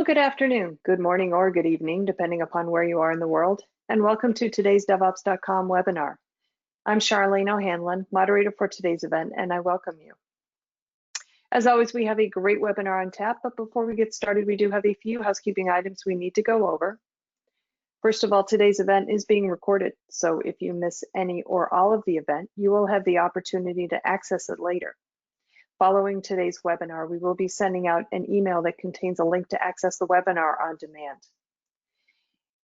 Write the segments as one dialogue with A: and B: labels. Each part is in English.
A: Well, good afternoon, good morning, or good evening, depending upon where you are in the world, and welcome to today's DevOps.com webinar. I'm Charlene O'Hanlon, moderator for today's event, and I welcome you. As always, we have a great webinar on tap, but before we get started, we do have a few housekeeping items we need to go over. First of all, today's event is being recorded, so if you miss any or all of the event, you will have the opportunity to access it later. Following today's webinar, we will be sending out an email that contains a link to access the webinar on demand.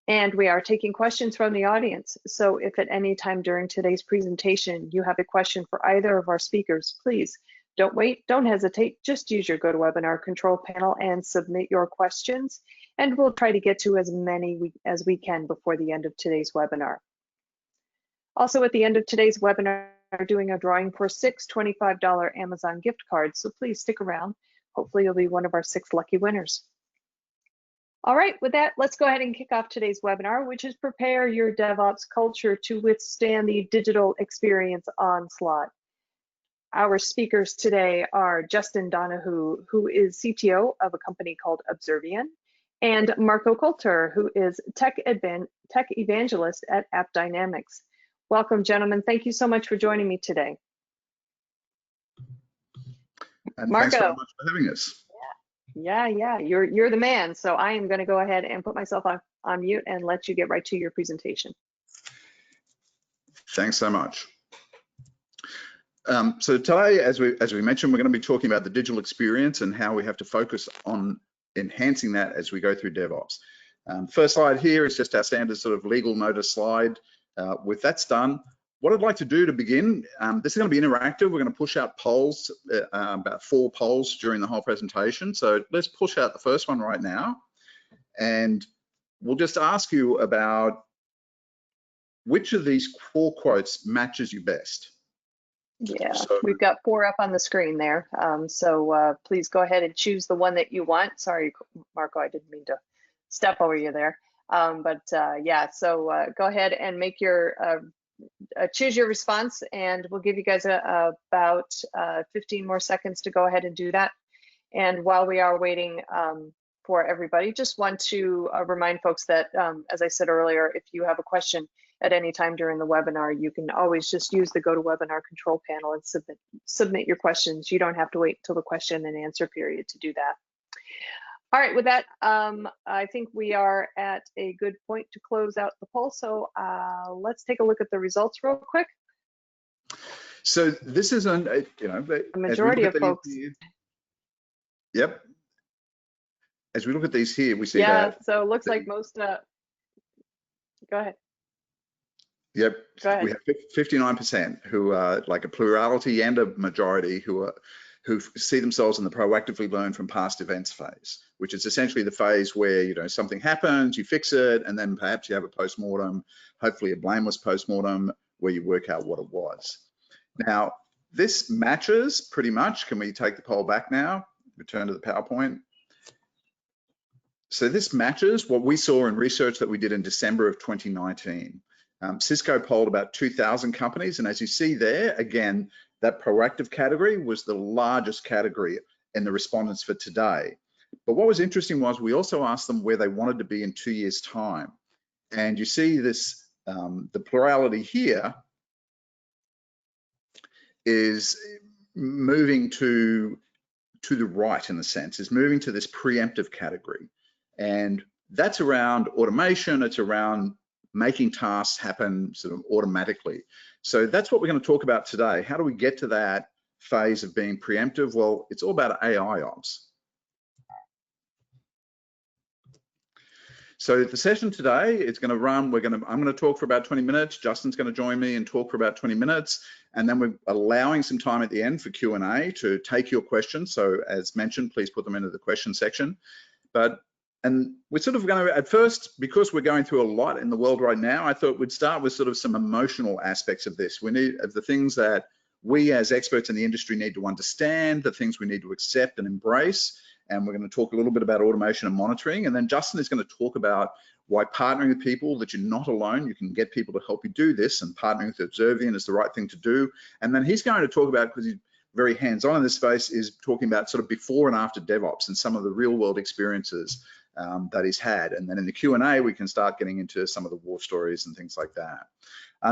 A: And we are taking questions from the audience. So if at any time during today's presentation you have a question for either of our speakers, please don't wait, don't hesitate, just use your GoToWebinar control panel and submit your questions. And we'll try to get to as many as we can before the end of today's webinar. Also, at the end of today's webinar, are doing a drawing for 6 $25 Amazon gift cards, so please stick around. Hopefully you'll be one of our 6 lucky winners. All right, with that, let's go ahead and kick off today's webinar, which is prepare your DevOps culture to withstand the digital experience onslaught. Our speakers today are Justin Donahue, who is CTO of a company called Observeian, and Marco Coulter, who is tech evangelist at AppDynamics. Welcome, gentlemen. Thank you so much for joining me today.
B: And
A: Marco,
B: thanks very much for having us.
A: Yeah, you're the man. So I am going to go ahead and put myself on mute and let you get right to your presentation.
B: Thanks so much. So today, as we mentioned, we're going to be talking about the digital experience and how we have to focus on enhancing that as we go through DevOps. First slide here is just our standard sort of legal notice slide. With that's done, what I'd like to do to begin, this is going to be interactive. We're going to push out polls, about 4 polls during the whole presentation. So let's push out the first one right now. And we'll just ask you about which of these 4 quotes matches you best.
A: Yeah, so we've got 4 up on the screen there. So please go ahead and choose the one that you want. Sorry, Marco, I didn't mean to step over you there. Yeah, so go ahead and make your choose your response, and we'll give you guys about 15 more seconds to go ahead and do that. And while we are waiting for everybody, just want to remind folks that, as I said earlier, if you have a question at any time during the webinar, you can always just use the GoToWebinar control panel and submit your questions. You don't have to wait till the question and answer period to do that. All right, with that, I think we are at a good point to close out the poll. So let's take a look at the results real quick.
B: So this is a
A: majority of folks.
B: Yep. As we look at these here, we see
A: that.
B: Yeah,
A: so it looks like most. Go ahead.
B: Yep.
A: Go ahead.
B: We have 59% who are like a plurality and a majority who see themselves in the proactively learn from past events phase, which is essentially the phase where something happens, you fix it, and then perhaps you have a post-mortem, hopefully a blameless post-mortem, where you work out what it was. Now, this matches pretty much. Can we take the poll back now? Return to the PowerPoint. So this matches what we saw in research that we did in December of 2019. Cisco polled about 2,000 companies, and as you see there, again, that proactive category was the largest category in the respondents for today. But what was interesting was we also asked them where they wanted to be in 2 years' time. And you see this, the plurality here is moving to the right, in a sense, is moving to this preemptive category. And that's around automation, it's around making tasks happen sort of automatically. So that's what we're going to talk about today. How do we get to that phase of being preemptive? Well, it's all about AI ops. So the session today is going to run, I'm going to talk for about 20 minutes. Justin's going to join me and talk for about 20 minutes. And then we're allowing some time at the end for Q&A to take your questions. So as mentioned, please put them into the question section. And we're sort of going to, at first, because we're going through a lot in the world right now, I thought we'd start with sort of some emotional aspects of this. We need, of the things that we as experts in the industry need to understand, the things we need to accept and embrace. And we're going to talk a little bit about automation and monitoring. And then Justin is going to talk about why partnering with people, that you're not alone, you can get people to help you do this, and partnering with Observeian is the right thing to do. And then he's going to talk about, because very hands-on in this space, is talking about sort of before and after DevOps and some of the real-world experiences that he's had. And then in the Q&A, we can start getting into some of the war stories and things like that.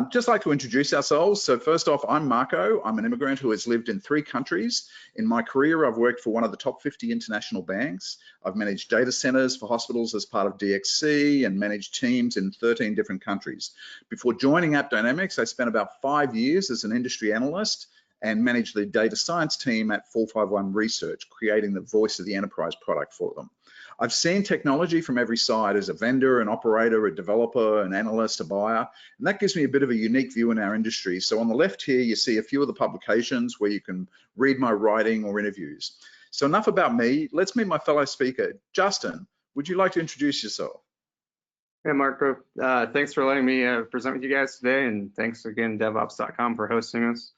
B: Just like to introduce ourselves. So first off, I'm Marco. I'm an immigrant who has lived in 3 countries. In my career, I've worked for one of the top 50 international banks. I've managed data centers for hospitals as part of DXC and managed teams in 13 different countries. Before joining AppDynamics, I spent about 5 years as an industry analyst and managed the data science team at 451 Research, creating the voice of the enterprise product for them. I've seen technology from every side as a vendor, an operator, a developer, an analyst, a buyer, and that gives me a bit of a unique view in our industry. So on the left here, you see a few of the publications where you can read my writing or interviews. So enough about me. Let's meet my fellow speaker. Justin, would you like to introduce yourself?
C: Hey, Marco. Thanks for letting me present with you guys today, and thanks again, DevOps.com, for hosting us.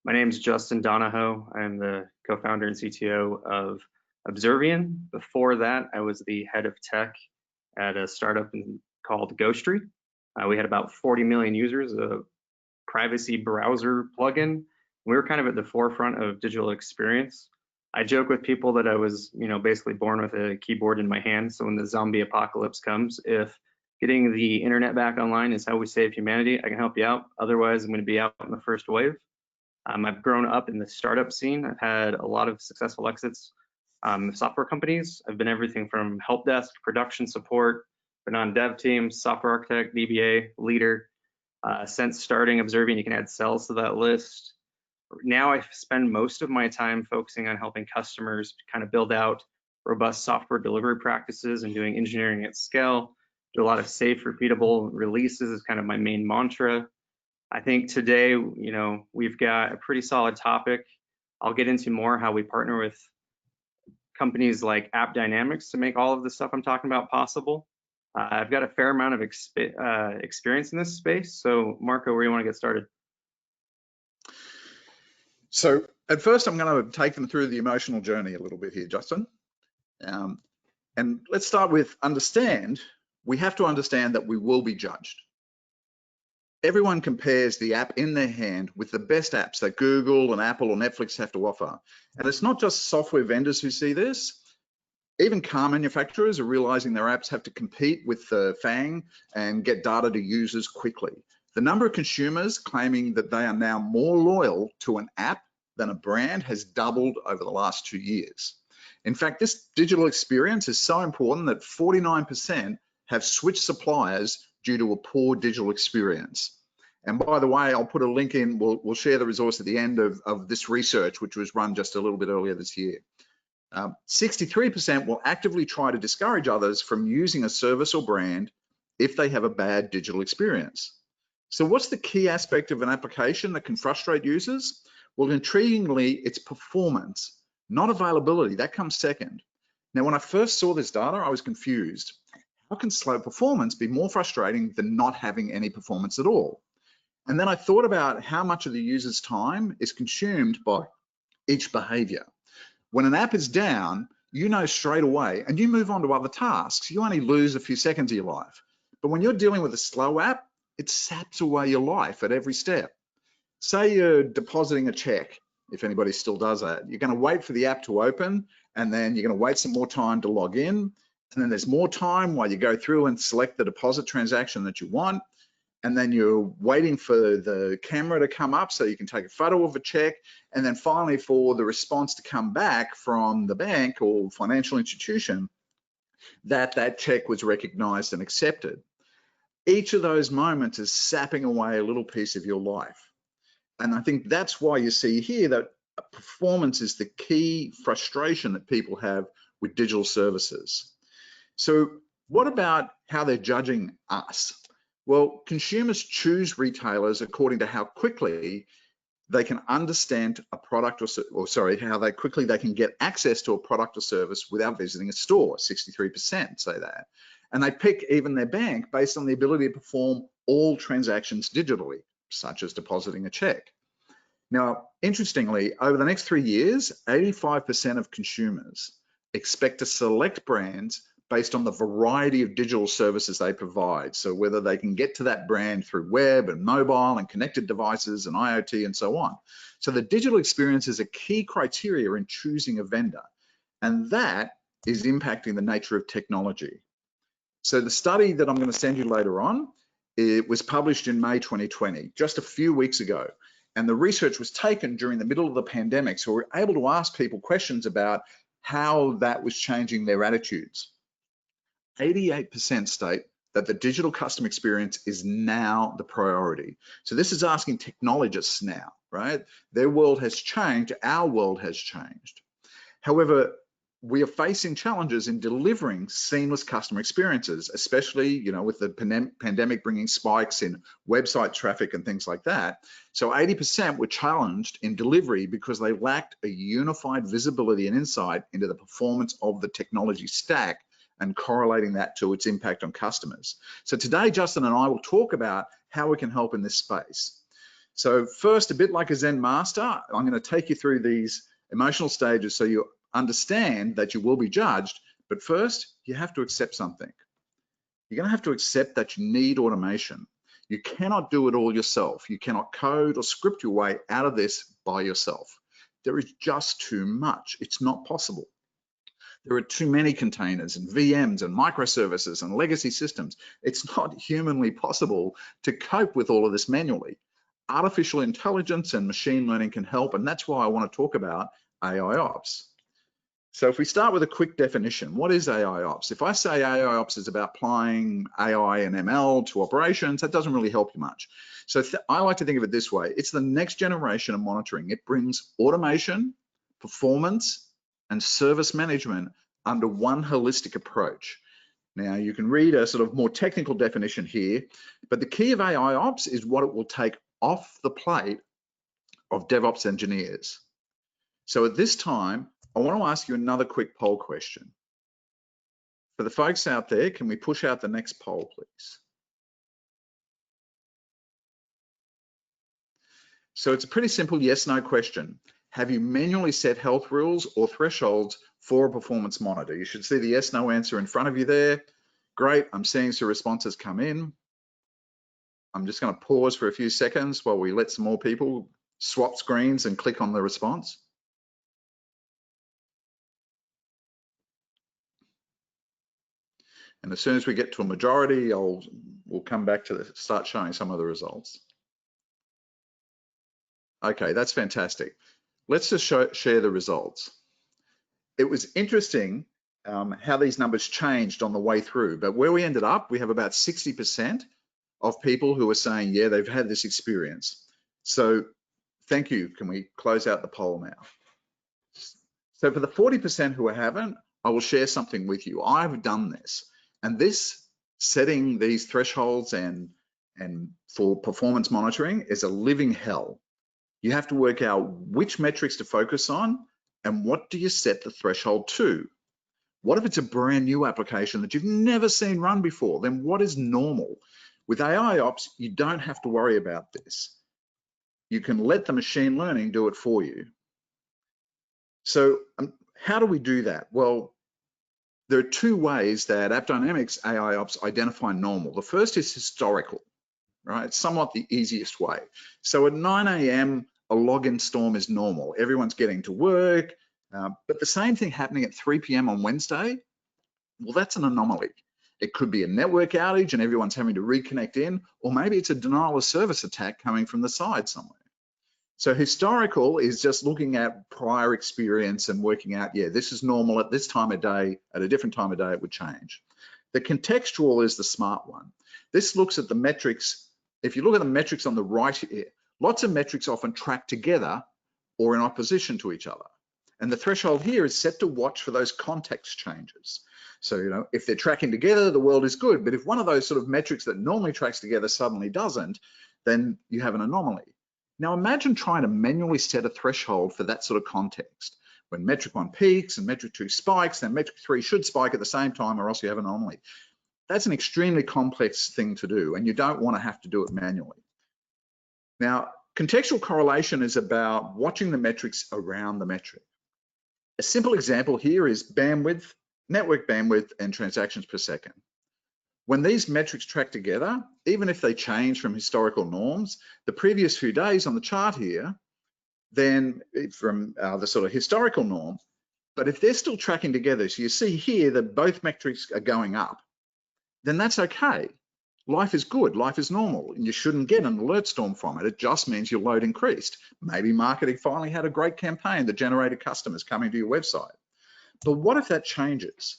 C: My name is Justin Donahoe. I'm the co-founder and CTO of Observeian. Before that, I was the head of tech at a startup called Ghostry. We had about 40 million users, a privacy browser plugin. We were kind of at the forefront of digital experience. I joke with people that I was, basically born with a keyboard in my hand. So when the zombie apocalypse comes, if getting the internet back online is how we save humanity, I can help you out. Otherwise, I'm going to be out in the first wave. I've grown up in the startup scene. I've had a lot of successful exits. Software companies. I've been everything from help desk, production support, been on dev teams, software architect, DBA, leader. Since starting Observeian, you can add cells to that list. Now I spend most of my time focusing on helping customers kind of build out robust software delivery practices and doing engineering at scale. Do a lot of safe, repeatable releases is kind of my main mantra. I think today, we've got a pretty solid topic. I'll get into more how we partner with companies like AppDynamics to make all of the stuff I'm talking about possible. I've got a fair amount of experience in this space. So Marco, where do you want to get started?
B: So at first, I'm going to take them through the emotional journey a little bit here, Justin. And let's start with understand. We have to understand that we will be judged. Everyone compares the app in their hand with the best apps that Google and Apple or Netflix have to offer. And it's not just software vendors who see this. Even car manufacturers are realizing their apps have to compete with the FANG and get data to users quickly. The number of consumers claiming that they are now more loyal to an app than a brand has doubled over the last 2 years. In fact, this digital experience is so important that 49% have switched suppliers due to a poor digital experience. And by the way, I'll put a link in, we'll share the resource at the end of this research, which was run just a little bit earlier this year. 63% will actively try to discourage others from using a service or brand if they have a bad digital experience. So what's the key aspect of an application that can frustrate users? Well, intriguingly, it's performance, not availability. That comes second. Now, when I first saw this data, I was confused. How can slow performance be more frustrating than not having any performance at all? And then I thought about how much of the user's time is consumed by each behavior. When an app is down, you know straight away, and you move on to other tasks. You only lose a few seconds of your life. But when you're dealing with a slow app, it saps away your life at every step. Say you're depositing a check, if anybody still does that. You're going to wait for the app to open, and then you're going to wait some more time to log in. And then there's more time while you go through and select the deposit transaction that you want. And then you're waiting for the camera to come up so you can take a photo of a check. And then finally for the response to come back from the bank or financial institution that that check was recognized and accepted. Each of those moments is sapping away a little piece of your life. And I think that's why you see here that performance is the key frustration that people have with digital services. So what about how they're judging us? Well, consumers choose retailers according to how quickly they can understand a product how quickly they can get access to a product or service without visiting a store. 63% say that. And they pick even their bank based on the ability to perform all transactions digitally, such as depositing a check. Now, interestingly, over the next 3 years, 85% of consumers expect to select brands based on the variety of digital services they provide. So whether they can get to that brand through web and mobile and connected devices and IoT and so on. So the digital experience is a key criteria in choosing a vendor, and that is impacting the nature of technology. So the study that I'm going to send you later on, it was published in May 2020, just a few weeks ago. And the research was taken during the middle of the pandemic. So we're able to ask people questions about how that was changing their attitudes. 88% state that the digital customer experience is now the priority. So this is asking technologists now, right? Their world has changed, our world has changed. However, we are facing challenges in delivering seamless customer experiences, especially, with the pandemic bringing spikes in website traffic and things like that. So 80% were challenged in delivery because they lacked a unified visibility and insight into the performance of the technology stack and correlating that to its impact on customers. So today, Justin and I will talk about how we can help in this space. So first, a bit like a Zen master, I'm going to take you through these emotional stages so you understand that you will be judged, but first you have to accept something. You're going to have to accept that you need automation. You cannot do it all yourself. You cannot code or script your way out of this by yourself. There is just too much. It's not possible. There are too many containers and VMs and microservices and legacy systems. It's not humanly possible to cope with all of this manually. Artificial intelligence and machine learning can help, and that's why I want to talk about AI Ops. So if we start with a quick definition, what is AI Ops? If I say AI Ops is about applying AI and ML to operations, that doesn't really help you much. So I like to think of it this way. It's the next generation of monitoring. It brings automation, performance, and service management under one holistic approach. Now you can read a sort of more technical definition here, but the key of AI Ops is what it will take off the plate of DevOps engineers. So at this time, I want to ask you another quick poll question. For the folks out there, can we push out the next poll, please? So it's a pretty simple yes/no question. Have you manually set health rules or thresholds for a performance monitor? You should see the yes/no answer in front of you there. Great, I'm seeing some responses come in. I'm just going to pause for a few seconds while we let some more people swap screens and click on the response. And as soon as we get to a majority, we'll come back to start showing some of the results. Okay, that's fantastic. Let's just share the results. It was interesting how these numbers changed on the way through, but where we ended up, we have about 60% of people who are saying, yeah, they've had this experience. So thank you. Can we close out the poll now? So for the 40% who haven't, I will share something with you. I've done this. And this, setting these thresholds and for performance monitoring is a living hell. You have to work out which metrics to focus on and what do you set the threshold to. What if it's a brand new application that you've never seen run before? Then what is normal? With AI Ops, you don't have to worry about this. You can let the machine learning do it for you. So how do we do that? Well, there are two ways that AppDynamics AI Ops identify normal. The first is historical, right? It's somewhat the easiest way. So at 9 a.m., a login storm is normal. Everyone's getting to work, but the same thing happening at 3 p.m. on Wednesday, well, that's an anomaly. It could be a network outage and everyone's having to reconnect in, or maybe it's a denial of service attack coming from the side somewhere. So historical is just looking at prior experience and working out, yeah, this is normal at this time of day, at a different time of day it would change. The contextual is the smart one. This looks at the metrics. If you look at the metrics on the right here, lots of metrics often track together or in opposition to each other. And the threshold here is set to watch for those context changes. So, if they're tracking together, the world is good. But if one of those sort of metrics that normally tracks together suddenly doesn't, then you have an anomaly. Now imagine trying to manually set a threshold for that sort of context. When metric 1 peaks and metric 2 spikes, then metric 3 should spike at the same time or else you have an anomaly. That's an extremely complex thing to do and you don't want to have to do it manually. Now, contextual correlation is about watching the metrics around the metric. A simple example here is bandwidth network bandwidth, and transactions per second. When these metrics track together, even if they change from historical norms, the previous few days on the chart here, then from the sort of historical norm, but if they're still tracking together, so you see here that both metrics are going up, then that's okay. Life is good, life is normal, and you shouldn't get an alert storm from it. It just means your load increased. Maybe marketing finally had a great campaign that generated customers coming to your website. But what if that changes?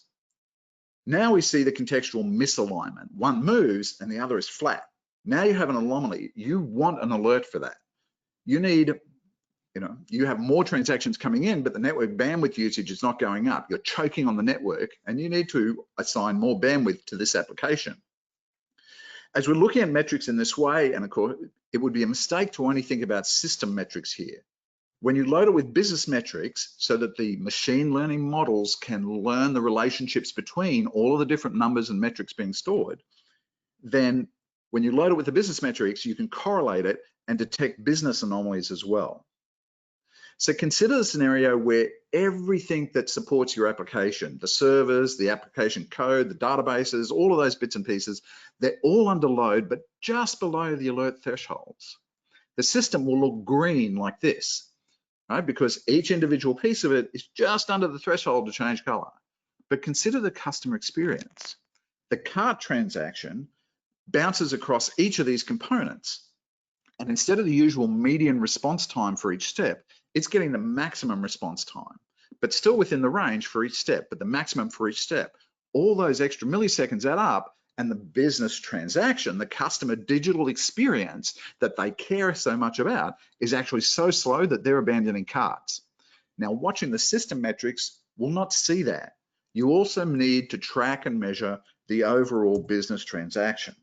B: Now we see the contextual misalignment. One moves and the other is flat. Now you have an anomaly. You want an alert for that. You need, you have more transactions coming in, but the network bandwidth usage is not going up. You're choking on the network and you need to assign more bandwidth to this application. As we're looking at metrics in this way, and of course, it would be a mistake to only think about system metrics here. When you load it with business metrics so that the machine learning models can learn the relationships between all of the different numbers and metrics being stored, then when you load it with the business metrics, you can correlate it and detect business anomalies as well. So consider the scenario where everything that supports your application, the servers, the application code, the databases, all of those bits and pieces, they're all under load, but just below the alert thresholds. The system will look green like this, right? Because each individual piece of it is just under the threshold to change color. But consider the customer experience. The cart transaction bounces across each of these components. And instead of the usual median response time for each step, it's getting the maximum response time, but still within the range for each step, but the maximum for each step. All those extra milliseconds add up, and the business transaction, the customer digital experience that they care so much about, is actually so slow that they're abandoning carts. Now, watching the system metrics will not see that. You also need to track and measure the overall business transaction.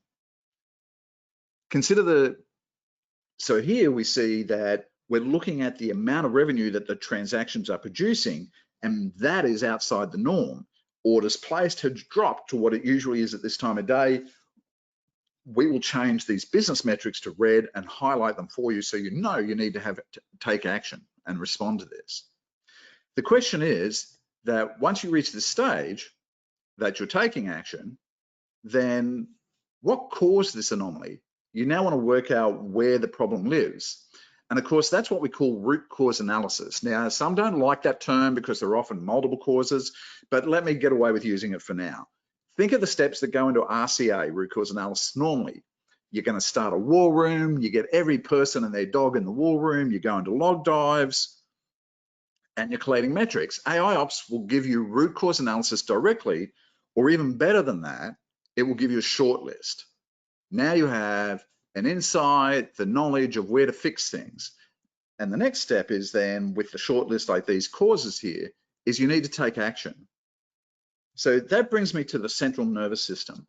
B: So here we see that we're looking at the amount of revenue that the transactions are producing, and that is outside the norm. Orders placed has dropped to what it usually is at this time of day. We will change these business metrics to red and highlight them for you so you know you need to take action and respond to this. The question is that once you reach this stage that you're taking action, then what caused this anomaly? You now want to work out where the problem lives. And of course, that's what we call root cause analysis. Now, some don't like that term because there are often multiple causes, but let me get away with using it for now. Think of the steps that go into RCA, root cause analysis. Normally, you're going to start a war room, you get every person and their dog in the war room, you go into log dives, and you're collating metrics. AIOps will give you root cause analysis directly, or even better than that, it will give you a short list. Now you have an insight, the knowledge of where to fix things. And the next step is then, with the short list like these causes here, is you need to take action. So that brings me to the central nervous system.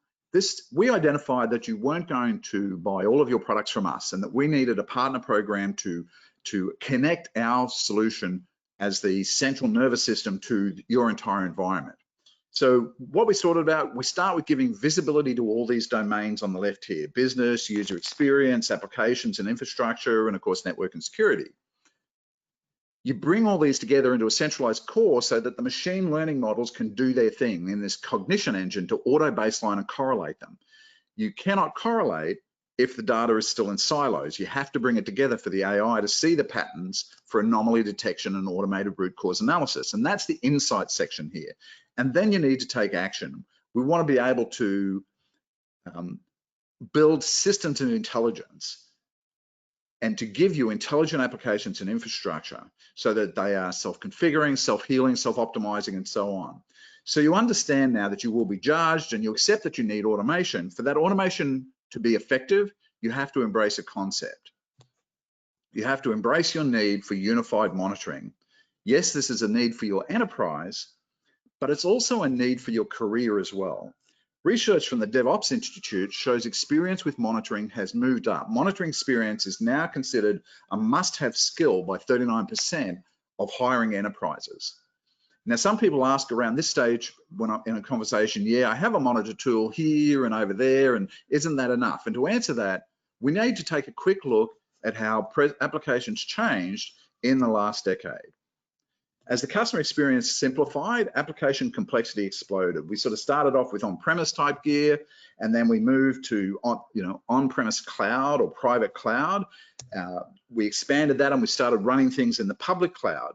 B: We identified that you weren't going to buy all of your products from us and that we needed a partner program to connect our solution as the central nervous system to your entire environment. So what we sorted out, we start with giving visibility to all these domains on the left here: business, user experience, applications and infrastructure, and of course, network and security. You bring all these together into a centralized core so that the machine learning models can do their thing in this cognition engine to auto baseline and correlate them. You cannot correlate if the data is still in silos. You have to bring it together for the AI to see the patterns for anomaly detection and automated root cause analysis. And that's the insight section here. And then you need to take action. We want to be able to build systems of intelligence and to give you intelligent applications and infrastructure so that they are self-configuring, self-healing, self-optimizing, and so on. So you understand now that you will be judged and you accept that you need automation. For that automation to be effective, you have to embrace a concept. You have to embrace your need for unified monitoring. Yes, this is a need for your enterprise, but it's also a need for your career as well. Research from the DevOps Institute shows experience with monitoring has moved up. Monitoring experience is now considered a must-have skill by 39% of hiring enterprises. Now, some people ask around this stage when I'm in a conversation, yeah, I have a monitor tool here and over there, and isn't that enough? And to answer that, we need to take a quick look at how applications changed in the last decade. As the customer experience simplified, application complexity exploded. We sort of started off with on-premise type gear, and then we moved to on-premise cloud or private cloud. We expanded that and we started running things in the public cloud.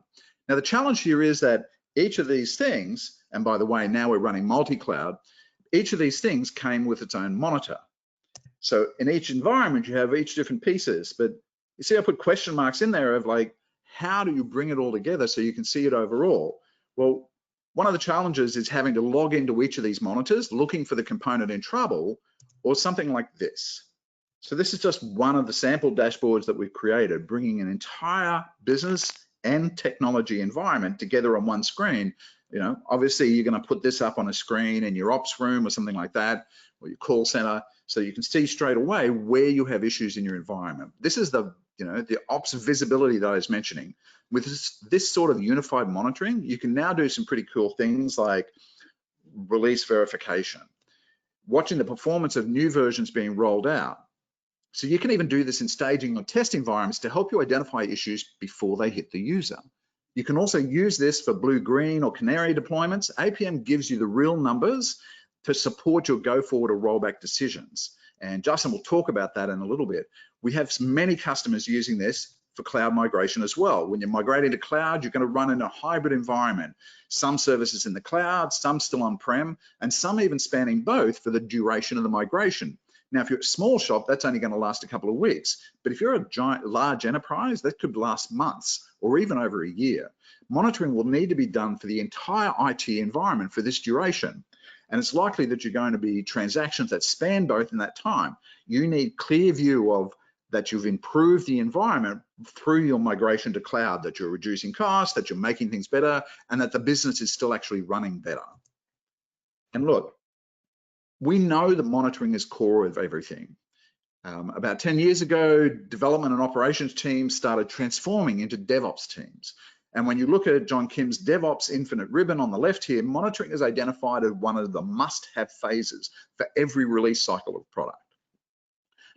B: Now the challenge here is that each of these things, and by the way, now we're running multi-cloud, each of these things came with its own monitor. So in each environment, you have each different pieces, but you see I put question marks in there of like, how do you bring it all together so you can see it overall? Well, one of the challenges is having to log into each of these monitors, looking for the component in trouble, or something like this. So this is just one of the sample dashboards that we've created, bringing an entire business and technology environment together on one screen. Obviously you're going to put this up on a screen in your ops room or something like that, or your call center, so you can see straight away where you have issues in your environment. This is the ops visibility that I was mentioning. With this sort of unified monitoring, you can now do some pretty cool things like release verification, watching the performance of new versions being rolled out. So you can even do this in staging or test environments to help you identify issues before they hit the user. You can also use this for blue, green, or canary deployments. APM gives you the real numbers to support your go forward or rollback decisions. And Justin will talk about that in a little bit. We have many customers using this for cloud migration as well. When you're migrating to cloud, you're going to run in a hybrid environment. Some services in the cloud, some still on-prem, and some even spanning both for the duration of the migration. Now, if you're a small shop, that's only going to last a couple of weeks. But if you're a large enterprise, that could last months or even over a year. Monitoring will need to be done for the entire IT environment for this duration. And it's likely that you're going to be transactions that span both in that time. You need clear view of that you've improved the environment through your migration to cloud, that you're reducing costs, that you're making things better, and that the business is still actually running better. And look, we know that monitoring is core of everything. About 10 years ago, development and operations teams started transforming into DevOps teams. And when you look at John Kim's DevOps Infinite ribbon on the left here, monitoring is identified as one of the must-have phases for every release cycle of product.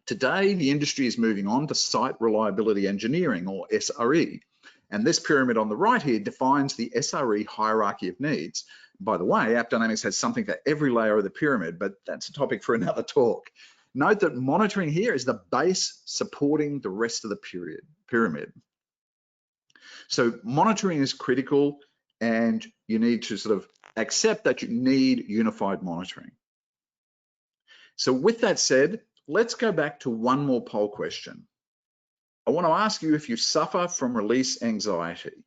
B: Today, the industry is moving on to site reliability engineering, or SRE. And this pyramid on the right here defines the SRE hierarchy of needs. By the way, AppDynamics has something for every layer of the pyramid, but that's a topic for another talk. Note that monitoring here is the base supporting the rest of the pyramid. So monitoring is critical, and you need to sort of accept that you need unified monitoring. So with that said, let's go back to one more poll question. I want to ask you if you suffer from release anxiety.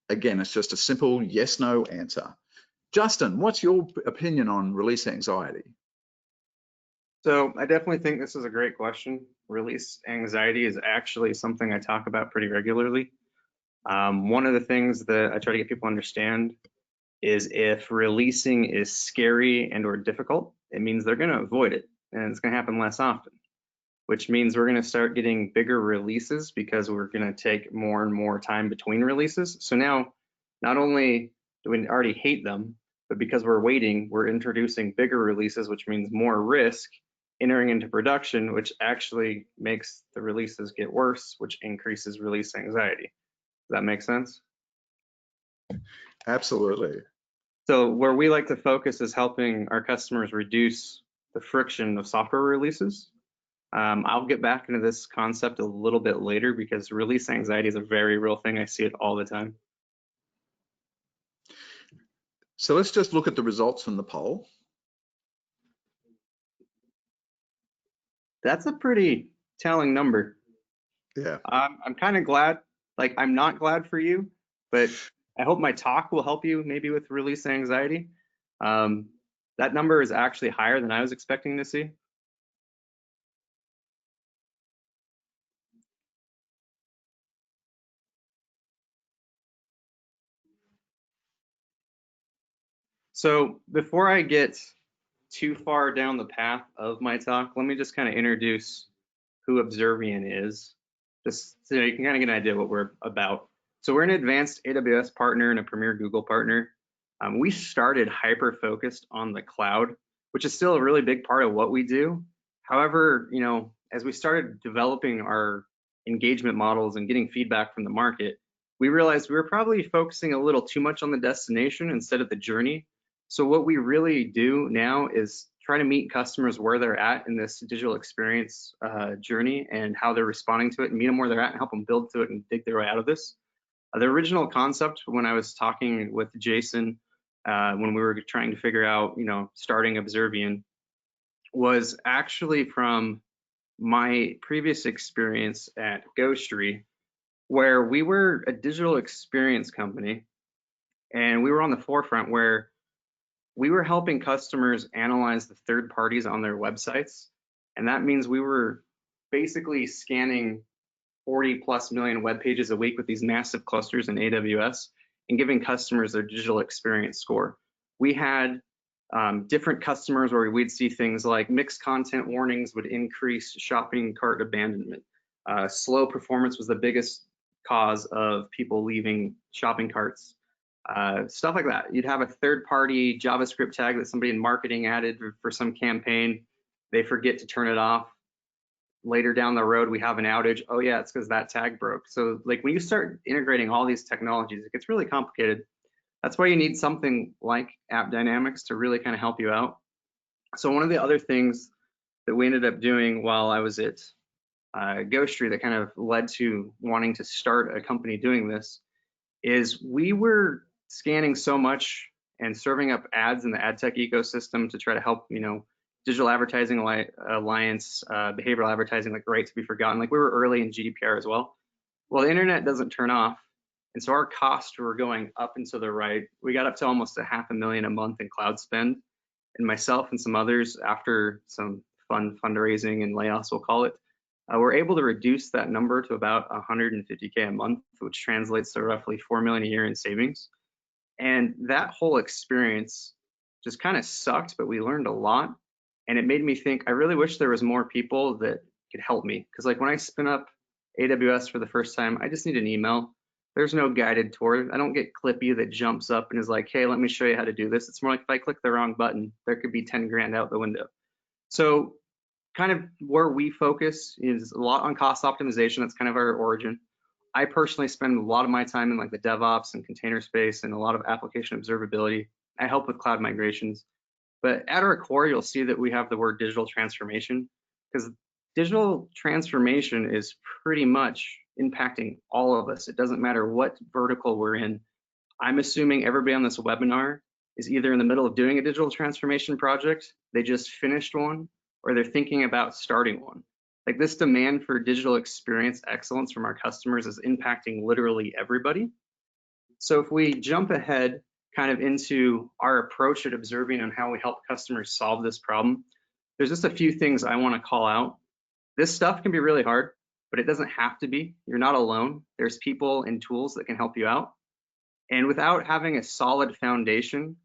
B: Again, it's just a simple yes, no answer. Justin, what's your opinion on release anxiety?
C: So I definitely think this is a great question. Release anxiety is actually something I talk about pretty regularly. One of the things that I try to get people to understand is if releasing is scary and or difficult, it means they're going to avoid it, and it's going to happen less often, which means we're going to start getting bigger releases because we're going to take more and more time between releases. So now, not only do we already hate them, but because we're waiting, we're introducing bigger releases, which means more risk entering into production, which actually makes the releases get worse, which increases release anxiety. Does that make sense?
B: Absolutely.
C: So where we like to focus is helping our customers reduce the friction of software releases. I'll get back into this concept a little bit later because release anxiety is a very real thing. I see it all the time.
B: So let's just look at the results from the poll.
C: That's a pretty telling number.
B: Yeah.
C: I'm kind of glad, like I'm not glad for you, but I hope my talk will help you maybe with release anxiety. That number is actually higher than I was expecting to see. So before I get too far down the path of my talk, let me just kind of introduce who Observeian is, just so you can kind of get an idea what we're about. So we're an advanced AWS partner and a premier Google partner. We started hyper-focused on the cloud, which is still a really big part of what we do. However, you know, as we started developing our engagement models and getting feedback from the market, we realized we were probably focusing a little too much on the destination instead of the journey. So what we really do now is try to meet customers where they're at in this digital experience journey and how they're responding to it, and meet them where they're at and help them build to it and dig their way out of this. The original concept, when I was talking with Jason, when we were trying to figure out, starting Observeian, was actually from my previous experience at Ghostery, where we were a digital experience company, and we were on the forefront where we were helping customers analyze the third parties on their websites. And that means we were basically scanning 40+ million web pages a week with these massive clusters in AWS and giving customers their digital experience score. We had different customers where we'd see things like mixed content warnings would increase shopping cart abandonment. Slow performance was the biggest cause of people leaving shopping carts. Stuff like that. You'd have a third-party JavaScript tag that somebody in marketing added for some campaign. They forget to turn it off. Later down the road, we have an outage. Oh yeah, it's because that tag broke. So like when you start integrating all these technologies, it gets really complicated. That's why you need something like AppDynamics to really kind of help you out. So one of the other things that we ended up doing while I was at Ghostery that kind of led to wanting to start a company doing this is we were scanning so much and serving up ads in the ad tech ecosystem to try to help, Digital Advertising Alliance, behavioral advertising, like right to be forgotten. Like we were early in GDPR as well. Well, the internet doesn't turn off. And so our costs were going up and to the right. We got up to almost $500,000 a month in cloud spend. And myself and some others, after some fun fundraising and layoffs, we'll call it, we're able to reduce that number to about $150K a month, which translates to roughly $4 million a year in savings. And that whole experience just kind of sucked, but we learned a lot. And it made me think, I really wish there was more people that could help me. Because like when I spin up AWS for the first time, I just need an email. There's no guided tour. I don't get Clippy that jumps up and is like, hey, let me show you how to do this. It's more like if I click the wrong button, there could be 10 grand out the window. So kind of where we focus is a lot on cost optimization. That's kind of our origin. I personally spend a lot of my time in like the DevOps and container space and a lot of application observability. I help with cloud migrations. But at our core, you'll see that we have the word digital transformation, because digital transformation is pretty much impacting all of us. It doesn't matter what vertical we're in. I'm assuming everybody on this webinar is either in the middle of doing a digital transformation project, they just finished one, or they're thinking about starting one. Like this demand for digital experience excellence from our customers is impacting literally everybody. So if we jump ahead kind of into our approach at Observeian on how we help customers solve this problem, there's just a few things I want to call out. This stuff can be really hard, but it doesn't have to be. You're not alone. There's people and tools that can help you out. And without having a solid foundation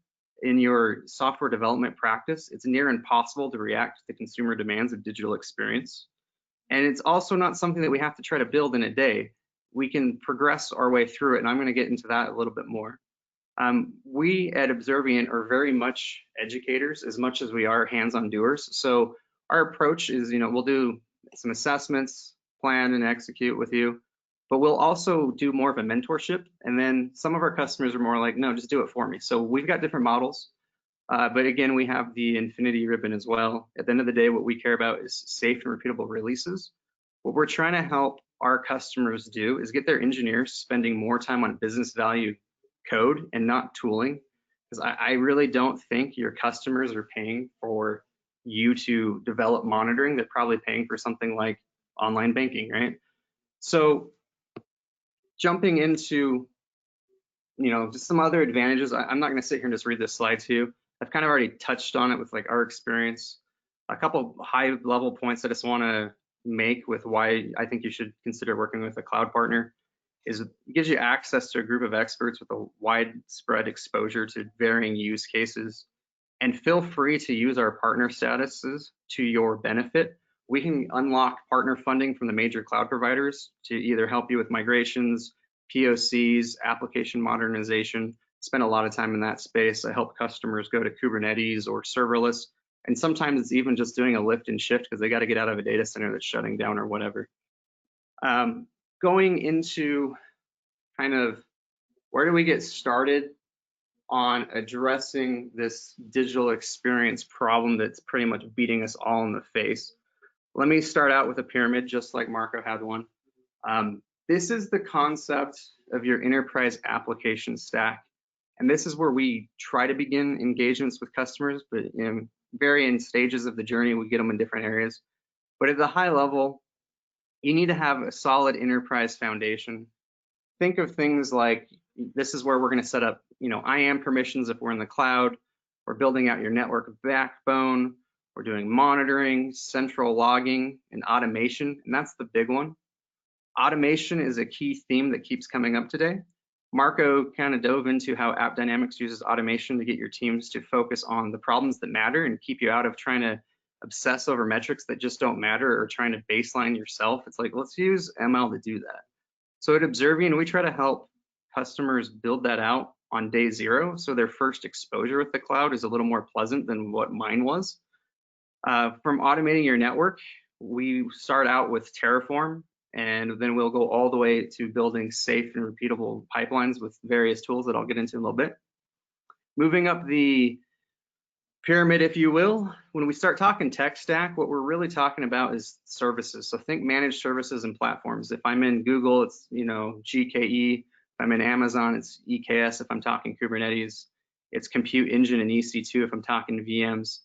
C: in your software development practice, it's near impossible to react to the consumer demands of digital experience. And it's also not something that we have to try to build in a day. We can progress our way through it, and I'm going to get into that a little bit more. We at Observeian are very much educators as much as we are hands-on doers. So our approach is, we'll do some assessments, plan and execute with you, but we'll also do more of a mentorship. And then some of our customers are more like, no, just do it for me. So we've got different models. But again, we have the infinity ribbon as well. At the end of the day, what we care about is safe and repeatable releases. What we're trying to help our customers do is get their engineers spending more time on business value code and not tooling. Because I really don't think your customers are paying for you to develop monitoring. They're probably paying for something like online banking, right? So jumping into, just some other advantages. I'm not going to sit here and just read this slide to you. I've kind of already touched on it with like our experience. A couple high level points I just want to make with why I think you should consider working with a cloud partner is it gives you access to a group of experts with a widespread exposure to varying use cases. And feel free to use our partner statuses to your benefit. We can unlock partner funding from the major cloud providers to either help you with migrations, POCs, application modernization. Spend a lot of time in that space. I help customers go to Kubernetes or serverless. And sometimes it's even just doing a lift and shift because they got to get out of a data center that's shutting down or whatever. Going into kind of where do we get started on addressing this digital experience problem that's pretty much beating us all in the face. Let me start out with a pyramid, just like Marco had one. This is the concept of your enterprise application stack. And this is where we try to begin engagements with customers, but in varying stages of the journey, we get them in different areas. But at the high level, you need to have a solid enterprise foundation. Think of things like, this is where we're going to set up, IAM permissions if we're in the cloud. We're building out your network backbone. We're doing monitoring, central logging, and automation, and that's the big one. Automation is a key theme that keeps coming up today. Marco kind of dove into how AppDynamics uses automation to get your teams to focus on the problems that matter and keep you out of trying to obsess over metrics that just don't matter or trying to baseline yourself. It's like, let's use ML to do that. So at Observeian, we try to help customers build that out on day zero, so their first exposure with the cloud is a little more pleasant than what mine was. From automating your network, we start out with Terraform, and then we'll go all the way to building safe and repeatable pipelines with various tools that I'll get into in a little bit. Moving up the pyramid, if you will, when we start talking tech stack, what we're really talking about is services. So think managed services and platforms. If I'm in Google, it's GKE. If I'm in Amazon, it's EKS. If I'm talking Kubernetes, it's Compute Engine and EC2. If I'm talking VMs,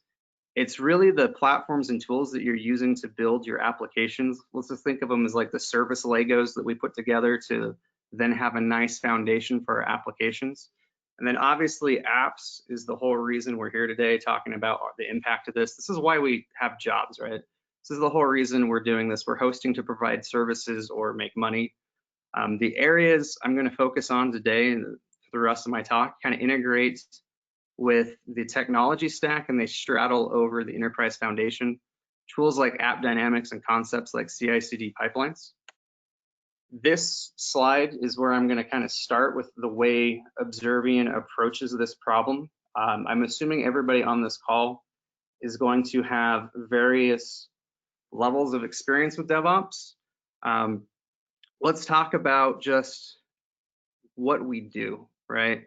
C: it's really the platforms and tools that you're using to build your applications. Let's just think of them as like the service Legos that we put together to then have a nice foundation for our applications. And then obviously apps is the whole reason we're here today talking about the impact of this. This is why we have jobs, right? This is the whole reason we're doing this. We're hosting to provide services or make money. The areas I'm going to focus on today and for the rest of my talk kind of integrate with the technology stack, and they straddle over the enterprise foundation. Tools like AppDynamics and concepts like CI/CD pipelines. This slide is where I'm going to kind of start with the way Observeian approaches this problem. I'm assuming everybody on this call is going to have various levels of experience with DevOps. Let's talk about just what we do, right?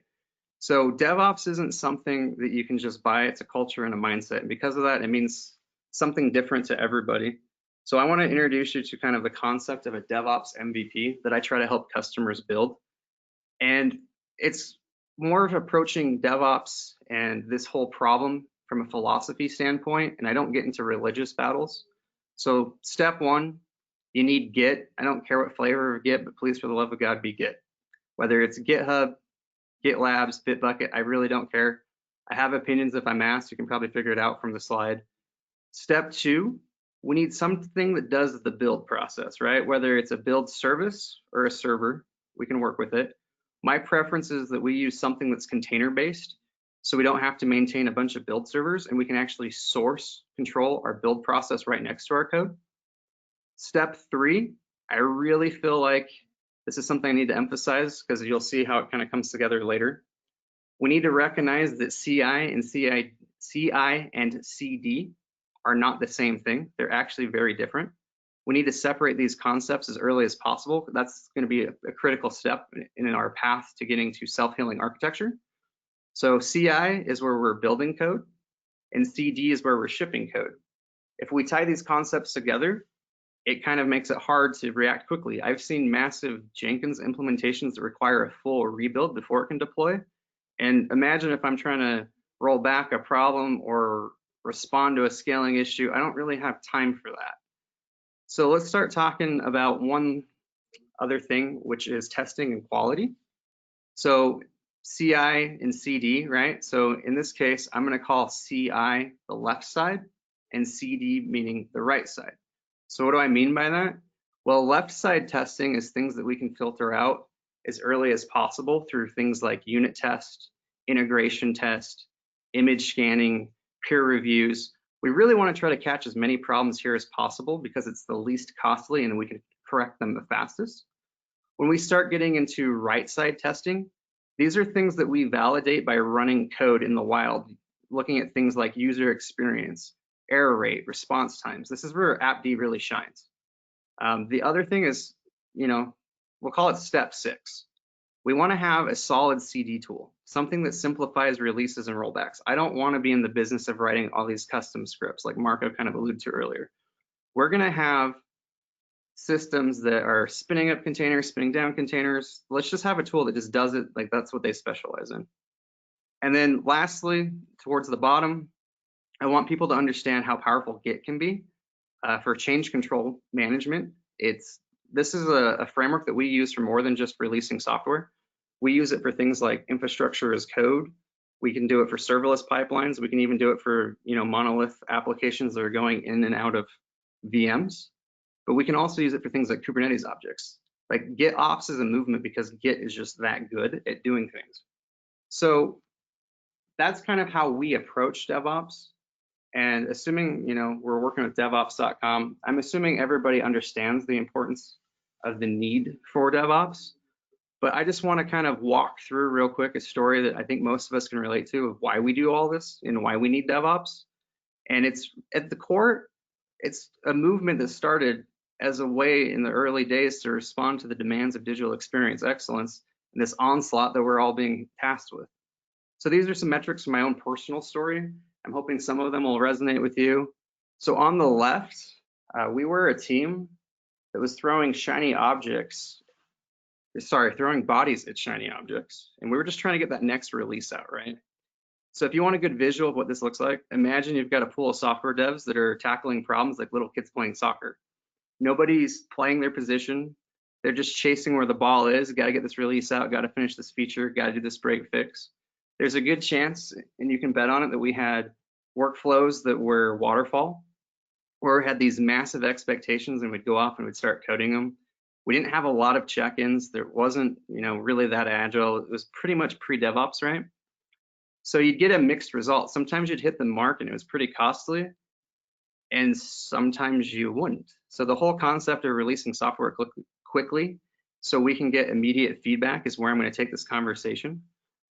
C: So DevOps isn't something that you can just buy. It's a culture and a mindset. And because of that, it means something different to everybody. So I want to introduce you to kind of the concept of a DevOps MVP that I try to help customers build. And it's more of approaching DevOps and this whole problem from a philosophy standpoint, and I don't get into religious battles. So step one, you need Git. I don't care what flavor of Git, but please, for the love of God, be Git. Whether it's GitHub, GitLabs, Bitbucket, I really don't care. I have opinions if I'm asked. You can probably figure it out from the slide. Step two, we need something that does the build process, right? Whether it's a build service or a server, we can work with it. My preference is that we use something that's container-based, so we don't have to maintain a bunch of build servers, and we can actually source control our build process right next to our code. Step three, I really feel like this is something I need to emphasize because you'll see how it kind of comes together later. We need to recognize that CI and CD are not the same thing. They're actually very different. We need to separate these concepts as early as possible. That's going to be a critical step in our path to getting to self-healing architecture. So CI is where we're building code, and CD is where we're shipping code. If we tie these concepts together, it kind of makes it hard to react quickly. I've seen massive Jenkins implementations that require a full rebuild before it can deploy. And imagine if I'm trying to roll back a problem or respond to a scaling issue, I don't really have time for that. So let's start talking about one other thing, which is testing and quality. So CI and CD, right? So in this case, I'm going to call CI the left side and CD meaning the right side. So what do I mean by that? Well, left side testing is things that we can filter out as early as possible through things like unit test, integration test, image scanning, peer reviews. We really want to try to catch as many problems here as possible because it's the least costly and we can correct them the fastest. When we start getting into right side testing, these are things that we validate by running code in the wild, looking at things like user experience, error rate, response times. This is where AppD really shines. The other thing is, we'll call it step 6. We want to have a solid CD tool, something that simplifies releases and rollbacks. I don't want to be in the business of writing all these custom scripts like Marco kind of alluded to earlier. We're going to have systems that are spinning up containers, spinning down containers. Let's just have a tool that just does it like that's what they specialize in. And then lastly, towards the bottom, I want people to understand how powerful Git can be for change control management. This is a framework that we use for more than just releasing software. We use it for things like infrastructure as code. We can do it for serverless pipelines. We can even do it for monolith applications that are going in and out of VMs. But we can also use it for things like Kubernetes objects. Like Git ops is a movement because Git is just that good at doing things. So that's kind of how we approach DevOps. And assuming we're working with DevOps.com, I'm assuming everybody understands the importance of the need for DevOps. But I just want to kind of walk through real quick a story that I think most of us can relate to of why we do all this and why we need DevOps. And it's at the core, it's a movement that started as a way in the early days to respond to the demands of digital experience excellence and this onslaught that we're all being tasked with. So these are some metrics from my own personal story. I'm hoping some of them will resonate with you. So on the left, we were a team that was throwing bodies at shiny objects. And we were just trying to get that next release out, right? So if you want a good visual of what this looks like, imagine you've got a pool of software devs that are tackling problems like little kids playing soccer. Nobody's playing their position. They're just chasing where the ball is. Got to get this release out, got to finish this feature, got to do this break fix. There's a good chance, and you can bet on it, that we had workflows that were waterfall, or had these massive expectations, and we'd go off and we'd start coding them. We didn't have a lot of check-ins. There wasn't, really that agile. It was pretty much pre-DevOps, right? So you'd get a mixed result. Sometimes you'd hit the mark and it was pretty costly, and sometimes you wouldn't. So the whole concept of releasing software quickly so we can get immediate feedback is where I'm going to take this conversation.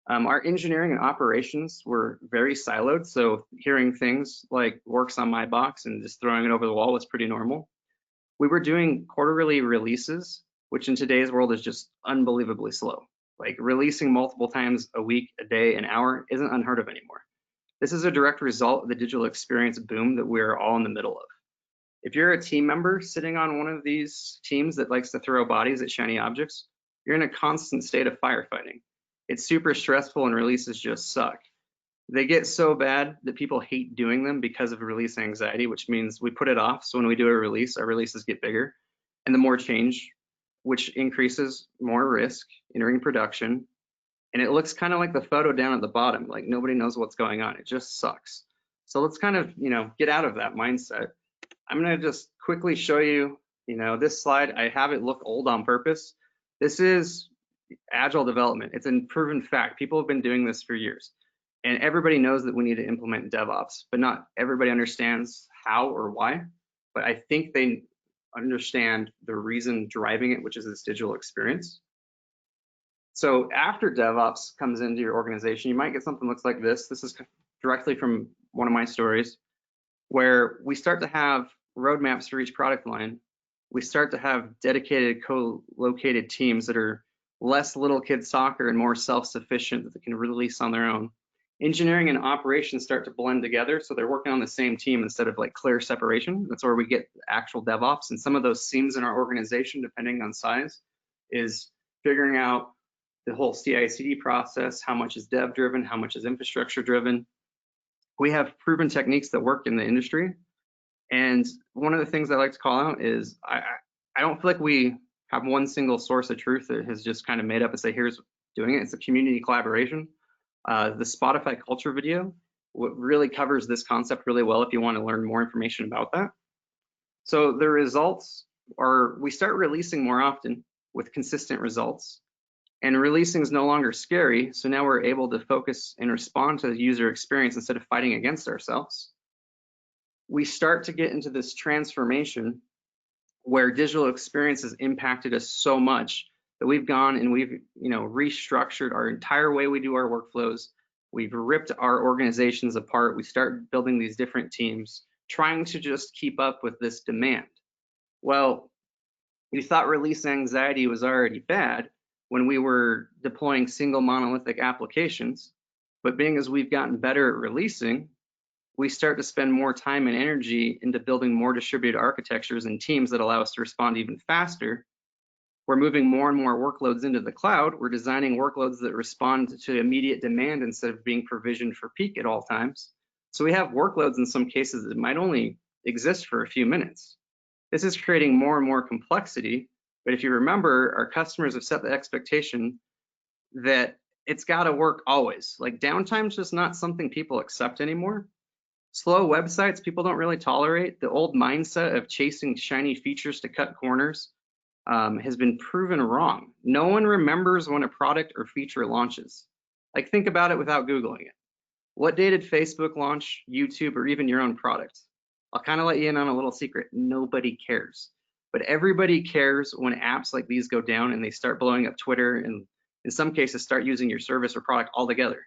C: Our engineering and operations were very siloed, so hearing things like works on my box and just throwing it over the wall was pretty normal. We were doing quarterly releases, which in today's world is just unbelievably slow. Like releasing multiple times a week, a day, an hour isn't unheard of anymore. This is a direct result of the digital experience boom that we're all in the middle of. If you're a team member sitting on one of these teams that likes to throw bodies at shiny objects, you're in a constant state of firefighting. It's super stressful and releases just suck. They get so bad that people hate doing them because of release anxiety, which means we put it off. So when we do a release, our releases get bigger. And the more change, which increases more risk entering production. And it looks kind of like the photo down at the bottom, like nobody knows what's going on. It just sucks. So let's kind of, get out of that mindset. I'm going to just quickly show you, this slide. I have it look old on purpose. This is Agile Development. It's a proven fact. People have been doing this for years. And everybody knows that we need to implement DevOps, but not everybody understands how or why. But I think they understand the reason driving it, which is this digital experience. So after DevOps comes into your organization, you might get something that looks like this. This is directly from one of my stories, where we start to have roadmaps for each product line. We start to have dedicated co-located teams that are less little kid soccer and more self-sufficient, that they can release on their own. Engineering and operations start to blend together, so they're working on the same team instead of like clear separation. That's where we get actual DevOps. And some of those seams in our organization, depending on size, is figuring out the whole CI/CD process, how much is dev driven, how much is infrastructure driven. We have proven techniques that work in the industry. And one of the things I like to call out is I don't feel like we have one single source of truth that has just kind of made up and say, here's doing it. It's a community collaboration. The Spotify culture video really covers this concept really well if you want to learn more information about that. So the results are, we start releasing more often with consistent results, and releasing is no longer scary. So now we're able to focus and respond to the user experience instead of fighting against ourselves. We start to get into this transformation where digital experience has impacted us so much that we've gone and we've restructured our entire way we do our workflows. We've ripped our organizations apart. We start building these different teams, trying to just keep up with this demand. Well, you thought release anxiety was already bad. when we were deploying single monolithic applications. But being as we've gotten better at releasing, we start to spend more time and energy into building more distributed architectures and teams that allow us to respond even faster. We're moving more and more workloads into the cloud. We're designing workloads that respond to immediate demand instead of being provisioned for peak at all times. So we have workloads in some cases that might only exist for a few minutes. This is creating more and more complexity. But if you remember, our customers have set the expectation that it's got to work always. Like downtime is just not something people accept anymore. Slow websites, people don't really tolerate. The old mindset of chasing shiny features to cut corners has been proven wrong. No one remembers when a product or feature launches. Like think about it without Googling it. What day did Facebook launch, YouTube, or even your own product? I'll kind of let you in on a little secret. Nobody cares. But everybody cares when apps like these go down and they start blowing up Twitter and in some cases start using your service or product altogether.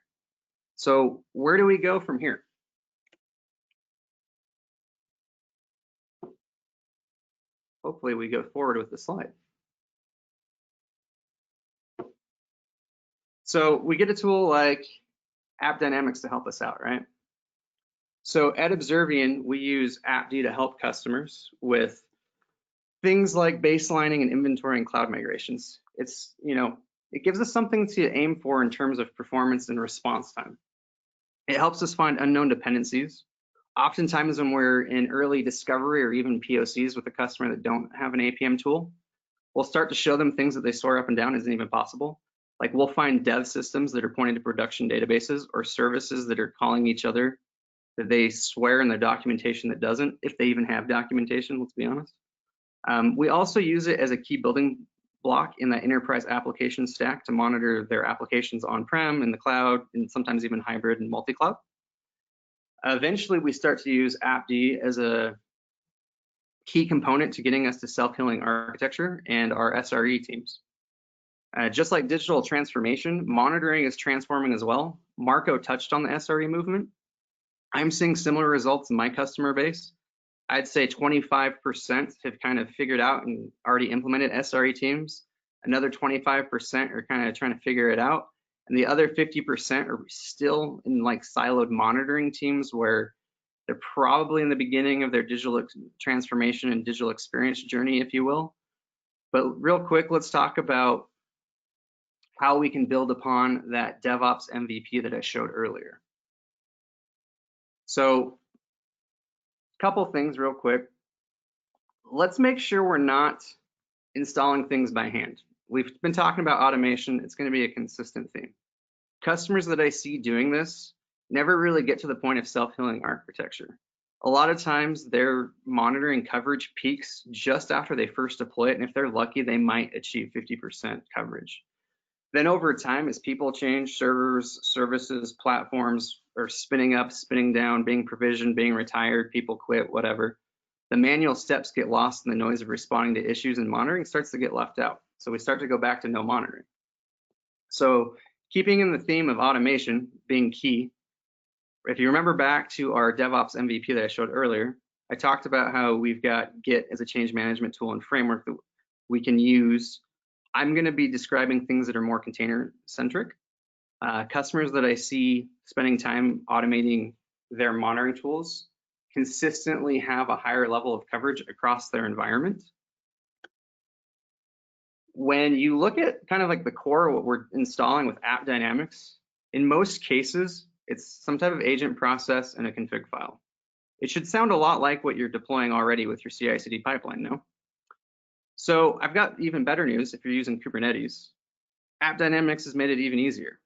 C: So where do we go from here? Hopefully we go forward with the slide. So we get a tool like AppDynamics to help us out, right? So at Observeian, we use AppD to help customers with things like baselining and inventory and cloud migrations. It's, it gives us something to aim for in terms of performance and response time. It helps us find unknown dependencies. Oftentimes when we're in early discovery or even POCs with a customer that don't have an APM tool, we'll start to show them things that they store up and down isn't even possible. Like we'll find dev systems that are pointing to production databases or services that are calling each other that they swear in their documentation that doesn't, if they even have documentation, let's be honest. We also use it as a key building block in that enterprise application stack to monitor their applications on-prem, in the cloud, and sometimes even hybrid and multi-cloud. Eventually, we start to use AppD as a key component to getting us to self-healing architecture and our SRE teams. Just like digital transformation, monitoring is transforming as well. Marco touched on the SRE movement. I'm seeing similar results in my customer base. I'd say 25% have kind of figured out and already implemented SRE teams. Another 25% are kind of trying to figure it out. And the other 50% are still in like siloed monitoring teams where they're probably in the beginning of their digital transformation and digital experience journey, if you will. But real quick, let's talk about how we can build upon that DevOps MVP that I showed earlier. So a couple things real quick. Let's make sure we're not installing things by hand. We've been talking about automation. It's going to be a consistent theme. Customers that I see doing this never really get to the point of self-healing architecture. A lot of times their monitoring coverage peaks just after they first deploy it, and if they're lucky, they might achieve 50% coverage. Then over time, as people change, servers, services, platforms are spinning up, spinning down, being provisioned, being retired, people quit, whatever. The manual steps get lost in the noise of responding to issues, and monitoring starts to get left out. So we start to go back to no monitoring. So keeping in the theme of automation being key, if you remember back to our DevOps MVP that I showed earlier, I talked about how we've got Git as a change management tool and framework that we can use. I'm going to be describing things that are more container centric. Customers that I see spending time automating their monitoring tools consistently have a higher level of coverage across their environment. When you look at kind of like the core of what we're installing with AppDynamics, in most cases, it's some type of agent process and a config file. It should sound a lot like what you're deploying already with your CI/CD pipeline, no? So I've got even better news if you're using Kubernetes. AppDynamics has made it even easier.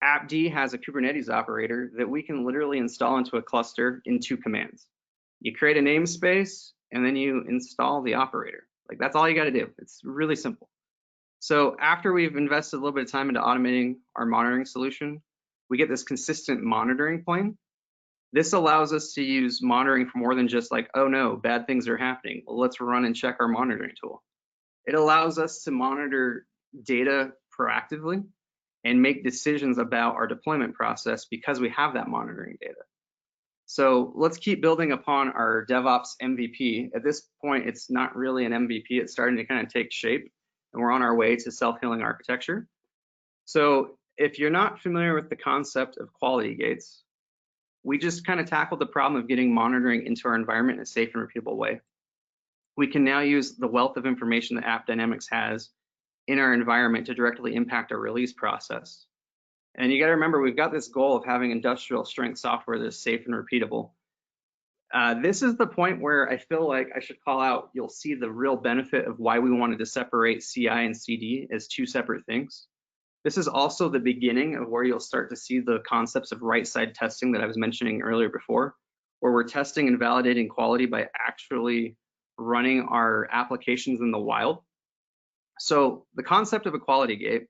C: AppD has a Kubernetes operator that we can literally install into a cluster in 2 commands. You create a namespace and then you install the operator. Like that's all you got to do. It's really simple. So after we've invested a little bit of time into automating our monitoring solution, we get this consistent monitoring plane. This allows us to use monitoring for more than just like, oh no, bad things are happening. Well, let's run and check our monitoring tool. It allows us to monitor data proactively and make decisions about our deployment process because we have that monitoring data. So let's keep building upon our DevOps MVP. At this point, it's not really an MVP. It's starting to kind of take shape. and we're on our way to self-healing architecture. So if you're not familiar with the concept of quality gates, we just kind of tackled the problem of getting monitoring into our environment in a safe and repeatable way. We can now use the wealth of information that AppDynamics has in our environment to directly impact our release process. And you got to remember, we've got this goal of having industrial strength software that's safe and repeatable. This is the point where I feel like I should call out, you'll see the real benefit of why we wanted to separate CI and CD as two separate things. This is also the beginning of where you'll start to see the concepts of right-side testing that I was mentioning earlier before, where we're testing and validating quality by actually running our applications in the wild. So the concept of a quality gate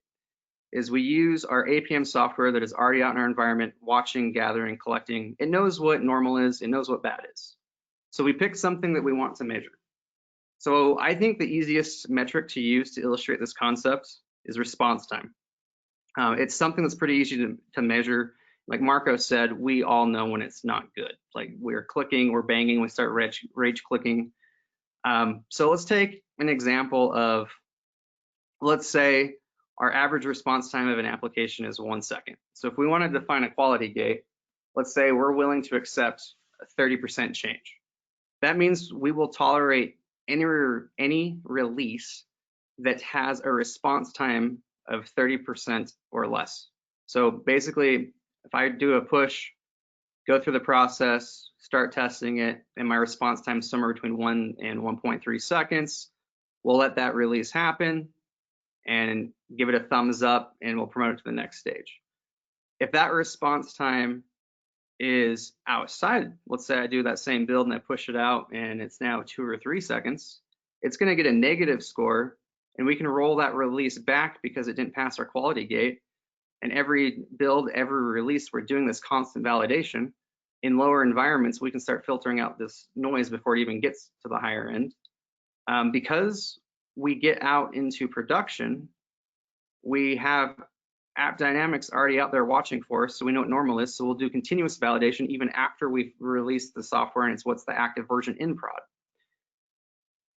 C: is we use our APM software that is already out in our environment, watching, gathering, collecting. It knows what normal is, it knows what bad is. So we pick something that we want to measure. So I think the easiest metric to use to illustrate this concept is response time. It's something that's pretty easy to measure. Like Marco said, we all know when it's not good. Like we're clicking, we're banging, we start rage clicking. So let's take an example of, let's say our average response time of an application is 1 second. So if we want to define a quality gate, let's say we're willing to accept a 30% change. That means we will tolerate any release that has a response time of 30% or less. So basically, if I do a push, go through the process, start testing it, and my response time is somewhere between 1 and 1.3 seconds, we'll let that release happen and give it a thumbs up, and we'll promote it to the next stage. If that response time is outside, let's say I do that same build and I push it out and it's now 2 or 3 seconds, it's going to get a negative score, and we can roll that release back because it didn't pass our quality gate. And every build, every release, we're doing this constant validation. In lower environments, we can start filtering out this noise before it even gets to the higher end. Because we get out into production, we have AppDynamics already out there watching for us, so we know what normal is. So we'll do continuous validation even after we've released the software and it's what's the active version in prod.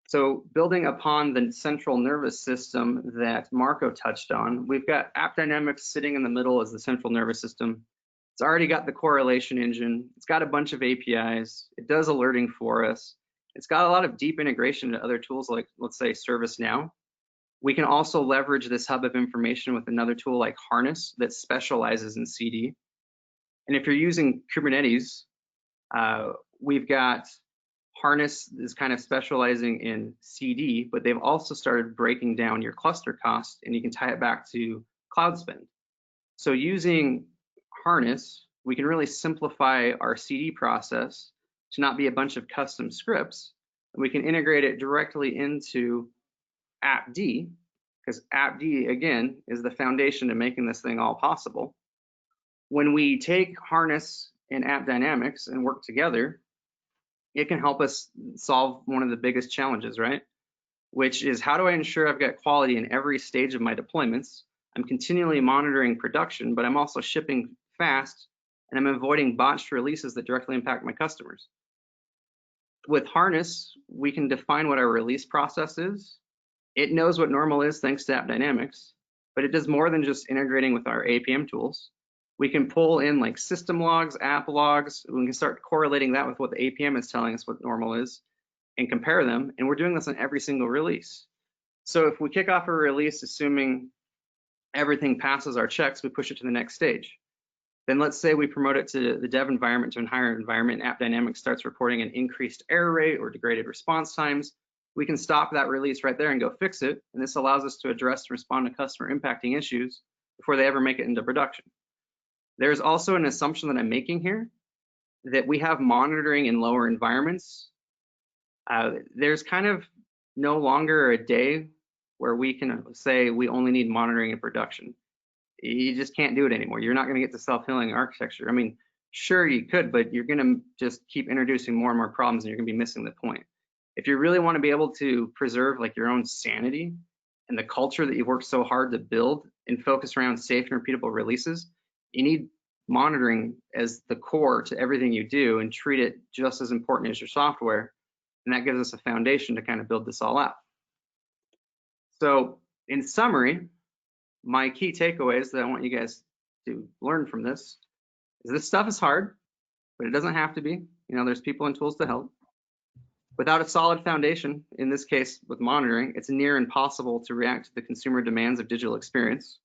C: So building upon the central nervous system that Marco touched on, we've got AppDynamics sitting in the middle as the central nervous system. It's already got the correlation engine. It's got a bunch of APIs. It does alerting for us. It's got a lot of deep integration to other tools like, let's say, ServiceNow. We can also leverage this hub of information with another tool like Harness that specializes in CD. And if you're using Kubernetes, we've got Harness is kind of specializing in CD, but they've also started breaking down your cluster cost, and you can tie it back to cloud spend. So using Harness, we can really simplify our CD process to not be a bunch of custom scripts, and we can integrate it directly into AppD, because AppD, again, is the foundation to making this thing all possible. When we take Harness and AppDynamics and work together, it can help us solve one of the biggest challenges, right? Which is, how do I ensure I've got quality in every stage of my deployments? I'm continually monitoring production, but I'm also shipping fast, and I'm avoiding botched releases that directly impact my customers. With Harness, we can define what our release process is. It knows what normal is thanks to AppDynamics, but it does more than just integrating with our APM tools. We can pull in like system logs, app logs. We can start correlating that with what the APM is telling us what normal is and compare them. And we're doing this on every single release. So if we kick off a release, assuming everything passes our checks, we push it to the next stage. Then let's say we promote it to the dev environment, to a higher environment, and AppDynamics starts reporting an increased error rate or degraded response times. We can stop that release right there and go fix it. And this allows us to address and respond to customer impacting issues before they ever make it into production. There's also an assumption that I'm making here that we have monitoring in lower environments. There's kind of no longer a day where we can say we only need monitoring in production. You just can't do it anymore. You're not going to get to self-healing architecture. I mean, sure you could, but you're going to just keep introducing more and more problems, and you're going to be missing the point. If you really want to be able to preserve like your own sanity and the culture that you've worked so hard to build and focus around safe and repeatable releases, you need monitoring as the core to everything you do and treat it just as important as your software. And that gives us a foundation to kind of build this all out. So in summary, my key takeaways that I want you guys to learn from this is this stuff is hard, but it doesn't have to be. You know, there's people and tools to help. Without a solid foundation, in this case with monitoring, it's near impossible to react to the consumer demands of digital experience.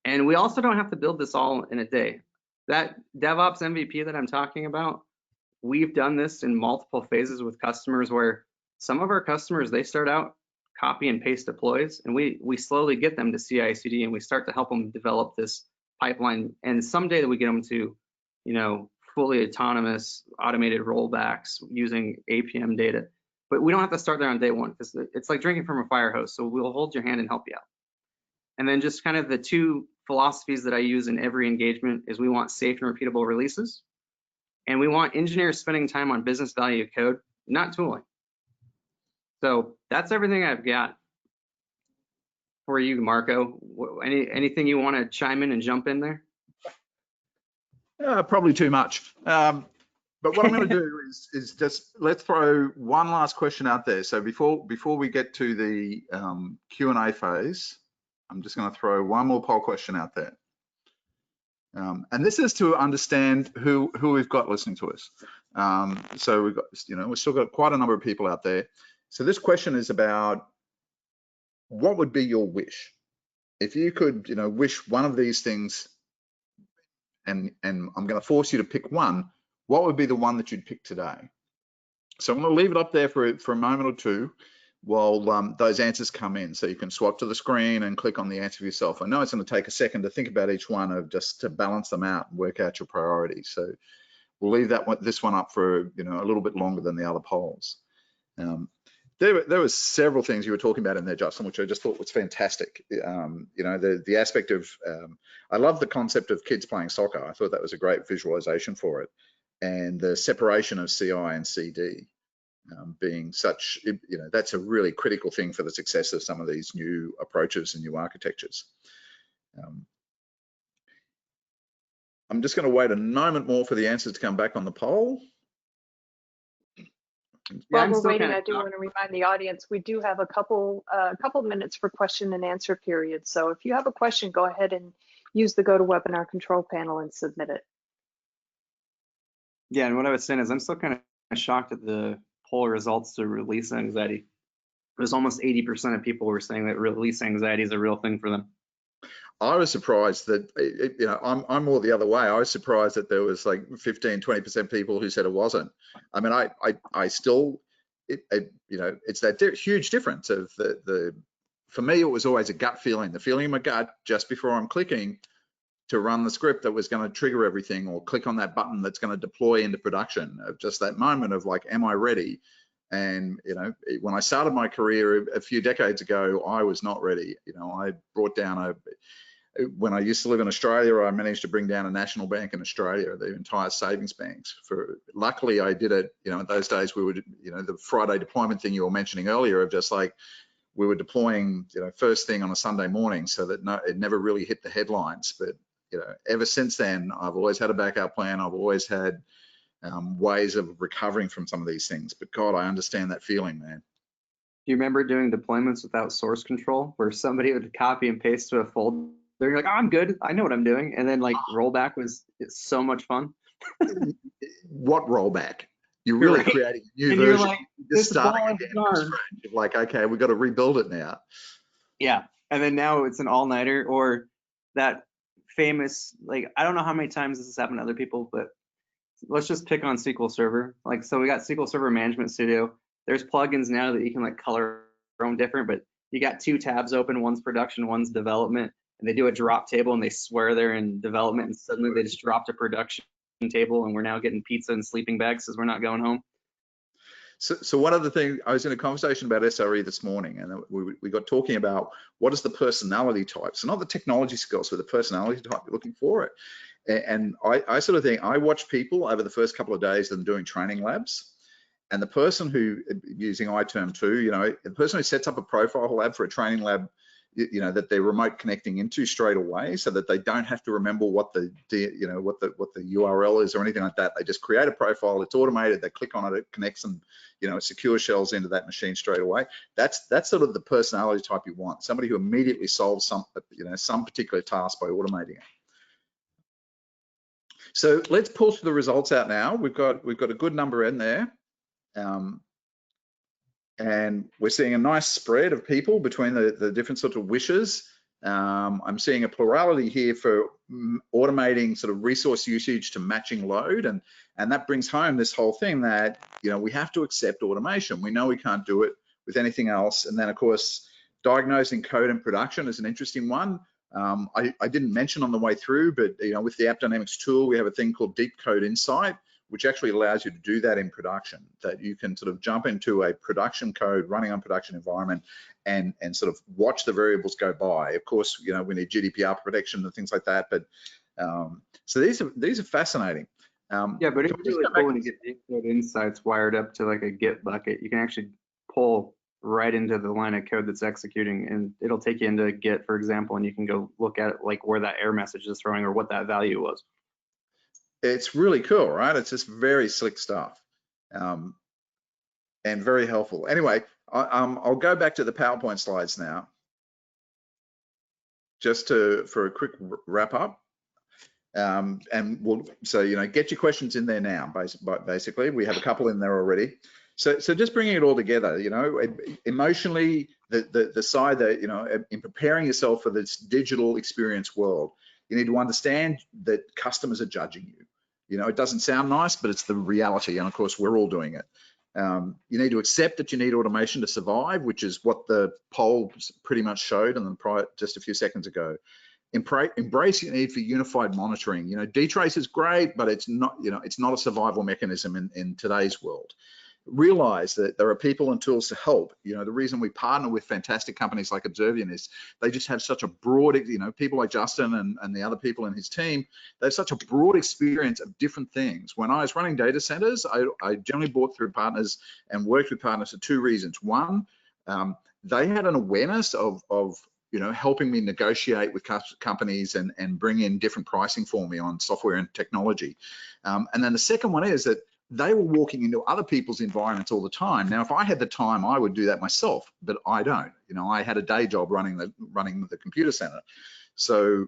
C: And we also don't have to build this all in a day. That DevOps MVP that I'm talking about, we've done this in multiple phases with customers where some of our customers, they start out copy and paste deploys, and we slowly get them to CI/CD, and we start to help them develop this pipeline. And someday that we get them to, you know, fully autonomous automated rollbacks using APM data. But we don't have to start there on day one, because it's like drinking from a fire hose. So we'll hold your hand and help you out. And then just kind of the two philosophies that I use in every engagement is we want safe and repeatable releases, and we want engineers spending time on business value code, not tooling. So that's everything I've got for you, Marco. Anything you want to chime in and jump in there?
B: Probably too much. But what I'm going to do is just let's throw one last question out there. So before we get to the Q&A phase, I'm just going to throw one more poll question out there. And this is to understand who we've got listening to us. So we've got, you know, we've still got quite a number of people out there. So this question is about what would be your wish if you could, you know, wish one of these things, and I'm going to force you to pick one. What would be the one that you'd pick today? So I'm going to leave it up there for a moment or two while those answers come in, so you can swap to the screen and click on the answer for yourself. I know it's going to take a second to think about each one, of just to balance them out and work out your priorities. So we'll leave this one up for, you know, a little bit longer than the other polls. There was several things you were talking about in there, Justin, which I just thought was fantastic. You know, the aspect of, I love the concept of kids playing soccer. I thought that was a great visualization for it. And the separation of CI and CD being such, you know, that's a really critical thing for the success of some of these new approaches and new architectures. I'm just going to wait a moment more for the answers to come back on the poll.
A: While we're waiting, I do want to remind the audience, we do have a couple minutes for question and answer period. So if you have a question, go ahead and use the GoToWebinar control panel and submit it.
C: Yeah, and what I was saying is I'm still kind of shocked at the poll results to release anxiety. There's almost 80% of people were saying that release anxiety is a real thing for them.
B: I was surprised that, you know, I'm more the other way. I was surprised that there was like 15–20% people who said it wasn't. I mean, I still, you know, it's that huge difference of for me, it was always a gut feeling, the feeling in my gut just before I'm clicking to run the script that was going to trigger everything, or click on that button that's going to deploy into production, of just that moment of like, am I ready? And, you know, when I started my career a few decades ago, I was not ready. You know, I brought down when I used to live in Australia, I managed to bring down a national bank in Australia, the entire savings banks. Luckily, I did it, you know, in those days we would, you know, the Friday deployment thing you were mentioning earlier, of just like, we were deploying, you know, first thing on a Sunday morning, so that it never really hit the headlines. But, you know, ever since then, I've always had a backup plan. I've always had ways of recovering from some of these things. But God, I understand that feeling, man.
C: Do you remember doing deployments without source control, where somebody would copy and paste to a folder? They're like, oh, I'm good, I know what I'm doing. And then like rollback it's so much fun.
B: What rollback? You're really creating a new version.
C: Like,
B: you're just starting again from scratch. You're like, okay, we've got to rebuild it now.
C: Yeah, and then now it's an all-nighter, or that famous, like, I don't know how many times this has happened to other people, but let's just pick on SQL Server. Like, so we got SQL Server Management Studio. There's plugins now that you can like color them different, but you got two tabs open, one's production, one's development, and they do a drop table and they swear they're in development, and suddenly they just dropped a production table, and we're now getting pizza and sleeping bags because we're not going home.
B: So one of the things, I was in a conversation about SRE this morning, and we got talking about what is the personality type. So not the technology skills, but the personality type you're looking for it. And I sort of think, I watch people over the first couple of days of them doing training labs, and the person who, using iTerm 2, you know, the person who sets up a profile lab for a training lab that they're remote connecting into straight away, so that they don't have to remember what the URL is or anything like that. They just create a profile, it's automated, they click on it, it connects and it secure shells into that machine straight away. That's sort of the personality type you want, somebody who immediately solves some particular task by automating it. So let's pull the results out now. We've got a good number in there. And we're seeing a nice spread of people between the different sorts of wishes. I'm seeing a plurality here for automating sort of resource usage to matching load, and that brings home this whole thing that we have to accept automation. We know we can't do it with anything else. And then of course, diagnosing code in production is an interesting one. I didn't mention on the way through, but with the AppDynamics tool, we have a thing called Deep Code Insight, which actually allows you to do that in production, that you can sort of jump into a production code running on production environment and sort of watch the variables go by. Of course, we need GDPR protection and things like that, but so these are fascinating.
C: Yeah, but it's really cool when you get Deep Code Insights wired up to like a Git bucket. You can actually pull right into the line of code that's executing, and it'll take you into Git, for example, and you can go look at like where that error message is throwing or what that value was.
B: It's really cool, right? It's just very slick stuff, and very helpful. Anyway, I'll go back to the PowerPoint slides now, just for a quick wrap up. And get your questions in there now. Basically, we have a couple in there already. So just bringing it all together, emotionally, the side that in preparing yourself for this digital experience world, you need to understand that customers are judging you. It doesn't sound nice, but it's the reality. And of course, we're all doing it. You need to accept that you need automation to survive, which is what the poll pretty much showed just a few seconds ago. Embrace your need for unified monitoring. Dtrace is great, but it's not, it's not a survival mechanism in today's world. Realize that there are people and tools to help. The reason we partner with fantastic companies like Observeian is they just have such a broad, people like Justin and the other people in his team, they have such a broad experience of different things. When I was running data centers, I generally bought through partners and worked with partners for two reasons. One, they had an awareness of helping me negotiate with companies and bring in different pricing for me on software and technology. And then the second one is that they were walking into other people's environments all the time. Now, if I had the time, I would do that myself, but I don't. I had a day job running the computer center. So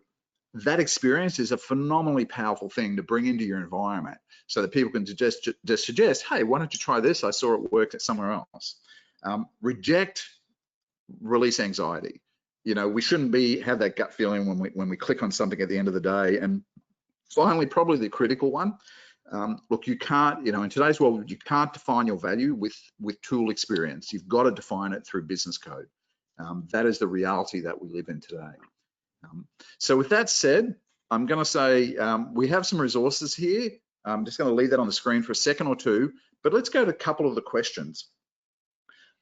B: that experience is a phenomenally powerful thing to bring into your environment so that people can just suggest, hey, why don't you try this? I saw it work somewhere else. Reject release anxiety. We shouldn't have that gut feeling when we click on something at the end of the day. And finally, probably the critical one, look, you can't, in today's world, you can't define your value with tool experience. You've got to define it through business code. That is the reality that we live in today. So with that said, I'm going to say we have some resources here. I'm just going to leave that on the screen for a second or two, but let's go to a couple of the questions.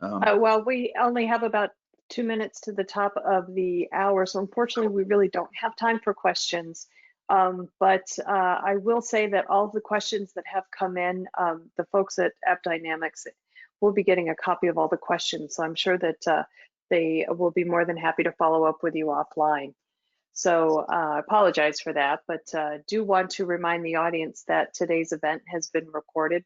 A: Well, we only have about 2 minutes to the top of the hour, so unfortunately we really don't have time for questions. But I will say that all of the questions that have come in, the folks at AppDynamics will be getting a copy of all the questions, so I'm sure that they will be more than happy to follow up with you offline. So I apologize for that, but do want to remind the audience that today's event has been recorded.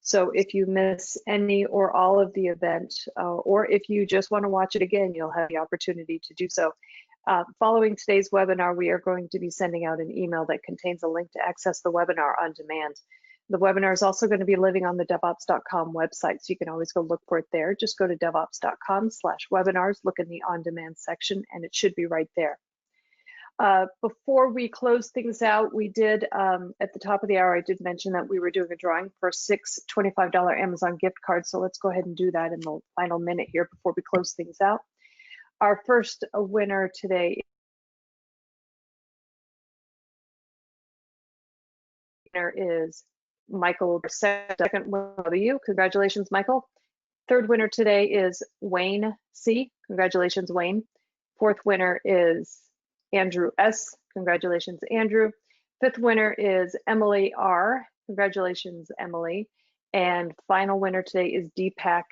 A: So if you miss any or all of the event, or if you just want to watch it again, you'll have the opportunity to do so. Following today's webinar, we are going to be sending out an email that contains a link to access the webinar on demand. The webinar is also going to be living on the DevOps.com website, so you can always go look for it there. Just go to DevOps.com/webinars, look in the on-demand section, and it should be right there. Before we close things out, we did, at the top of the hour, I did mention that we were doing a drawing for 6 $25 Amazon gift cards, so let's go ahead and do that in the final minute here before we close things out. Our first winner today is Michael. Second winner to you. Congratulations, Michael. Third winner today is Wayne C. Congratulations, Wayne. Fourth winner is Andrew S. Congratulations, Andrew. Fifth winner is Emily R. Congratulations, Emily. And final winner today is Deepak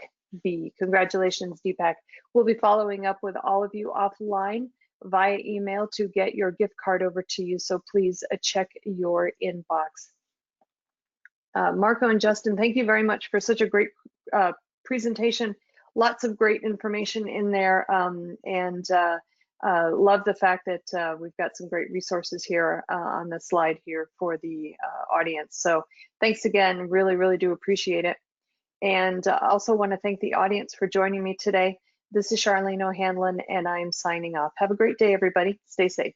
A: B. Congratulations, Deepak. We'll be following up with all of you offline via email to get your gift card over to you, so please check your inbox. Marco and Justin, thank you very much for such a great presentation. Lots of great information in there, and love the fact that we've got some great resources here on the slide here for the audience. So thanks again, really do appreciate it. And also want to thank the audience for joining me today. This is Charlene O'Hanlon, and I'm signing off. Have a great day, everybody. Stay safe.